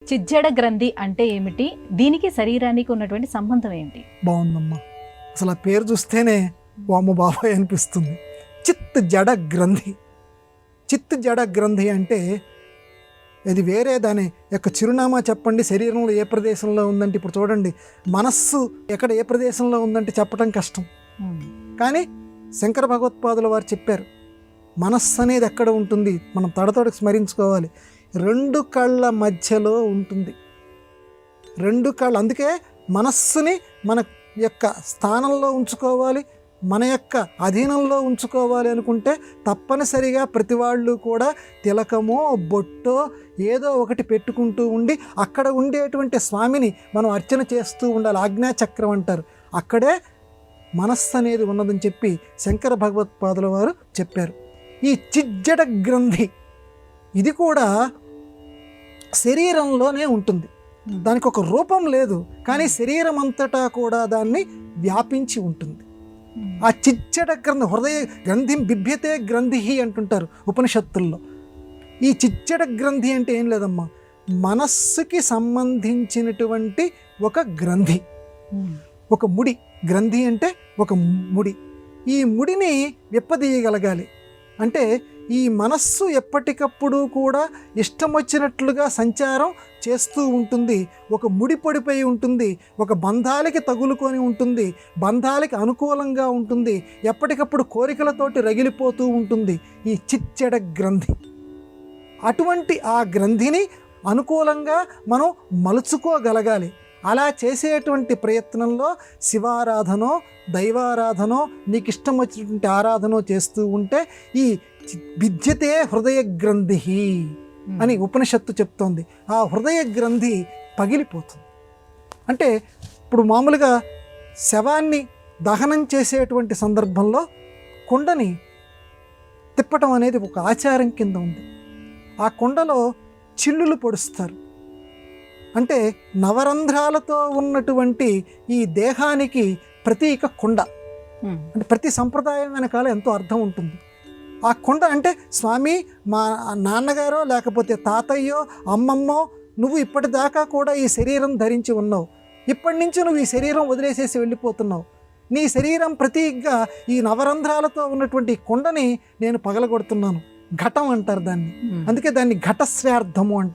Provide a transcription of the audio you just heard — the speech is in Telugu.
చిజ్జడ గ్రంథి అంటే ఏమిటి? దీనికి శరీరానికి ఉన్నటువంటి సంబంధం ఏంటి? బాగుందమ్మా. అసలు ఆ పేరు చూస్తేనే వామ్మ బాబాయ్ అనిపిస్తుంది. చిత్ జడ గ్రంథి. చిత్ జడ గ్రంథి అంటే ఇది వేరే దాని యొక్క చిరునామా చెప్పండి, శరీరంలో ఏ ప్రదేశంలో ఉందంటే ఇప్పుడు చూడండి, మనస్సు ఎక్కడ ఏ ప్రదేశంలో ఉందంటే చెప్పడం కష్టం. కానీ శంకర భగవత్పాదుల వారు చెప్పారు, మనస్సు అనేది ఎక్కడ ఉంటుంది, మనం తడతడకు స్మరించుకోవాలి, రెండు కళ్ళ మధ్యలో ఉంటుంది. రెండు కళ్ళు, అందుకే మనస్సుని మన యొక్క స్థానంలో ఉంచుకోవాలి, మన యొక్క అధీనంలో ఉంచుకోవాలి అనుకుంటే తప్పనిసరిగా ప్రతి వాళ్ళు కూడా తిలకమో బొట్టో ఏదో ఒకటి పెట్టుకుంటూ ఉండి అక్కడ ఉండేటువంటి స్వామిని మనం అర్చన చేస్తూ ఉండాలి. ఆజ్ఞాచక్రం అంటారు, అక్కడే మనస్సు అనేది ఉన్నదని చెప్పి శంకర భగవత్పాదుల వారు చెప్పారు. ఈ చిజ్జడ గ్రంథి ఇది కూడా శరీరంలోనే ఉంటుంది, దానికి ఒక రూపం లేదు, కానీ శరీరం అంతటా కూడా దాన్ని వ్యాపించి ఉంటుంది. ఆ చిజ్జడ గ్రంథి, హృదయ గ్రంథి బిభ్యతే గ్రంథి అంటుంటారు ఉపనిషత్తుల్లో. ఈ చిజ్జడ గ్రంథి అంటే ఏం లేదమ్మా, మనస్సుకి సంబంధించినటువంటి ఒక గ్రంథి, ఒక ముడి. గ్రంథి అంటే ఒక ముడి. ఈ ముడిని విప్పదీయగలగాలి. అంటే ఈ మనస్సు ఎప్పటికప్పుడు కూడా ఇష్టం వచ్చినట్లుగా సంచారం చేస్తూ ఉంటుంది, ఒక ముడి పడిపోయి ఉంటుంది, ఒక బంధాలకి తగులుకొని ఉంటుంది, బంధాలకి అనుకూలంగా ఉంటుంది, ఎప్పటికప్పుడు కోరికలతోటి రగిలిపోతూ ఉంటుంది ఈ చిజ్జడ గ్రంథి. అటువంటి ఆ గ్రంథిని అనుకూలంగా మనం మలుచుకోగలగాలి. అలా చేసేటువంటి ప్రయత్నంలో శివారాధనో దైవారాధనో నీకు ఇష్టం వచ్చినటువంటి ఆరాధనో చేస్తూ ఉంటే ఈ విద్యతే హృదయ గ్రంథి అని ఉపనిషత్తు చెప్తోంది. ఆ హృదయ గ్రంథి పగిలిపోతుంది. అంటే ఇప్పుడు మామూలుగా శవాన్ని దహనం చేసేటువంటి సందర్భంలో కుండని తిప్పటం అనేది ఒక ఆచారం కింద ఉంది. ఆ కుండలో చిల్లులు పొడుస్తారు. అంటే నవరంధ్రాలతో ఉన్నటువంటి ఈ దేహానికి ప్రతీక కుండ. అంటే ప్రతి సంప్రదాయం వెనకాల ఎంతో అర్థం ఉంటుంది. ఆ కుండ అంటే స్వామి, మా నాన్నగారో లేకపోతే తాతయ్యో అమ్మమ్మో నువ్వు ఇప్పటిదాకా కూడా ఈ శరీరం ధరించి ఉన్నావు, ఇప్పటి నుంచి నువ్వు ఈ శరీరం వదిలేసేసి వెళ్ళిపోతున్నావు, నీ శరీరం ప్రతీకగా ఈ నవరంధ్రాలతో ఉన్నటువంటి కుండని నేను పగలగొడుతున్నాను. ఘటం అంటారు దాన్ని, అందుకే దాన్ని ఘటశ్రార్థము అంటారు.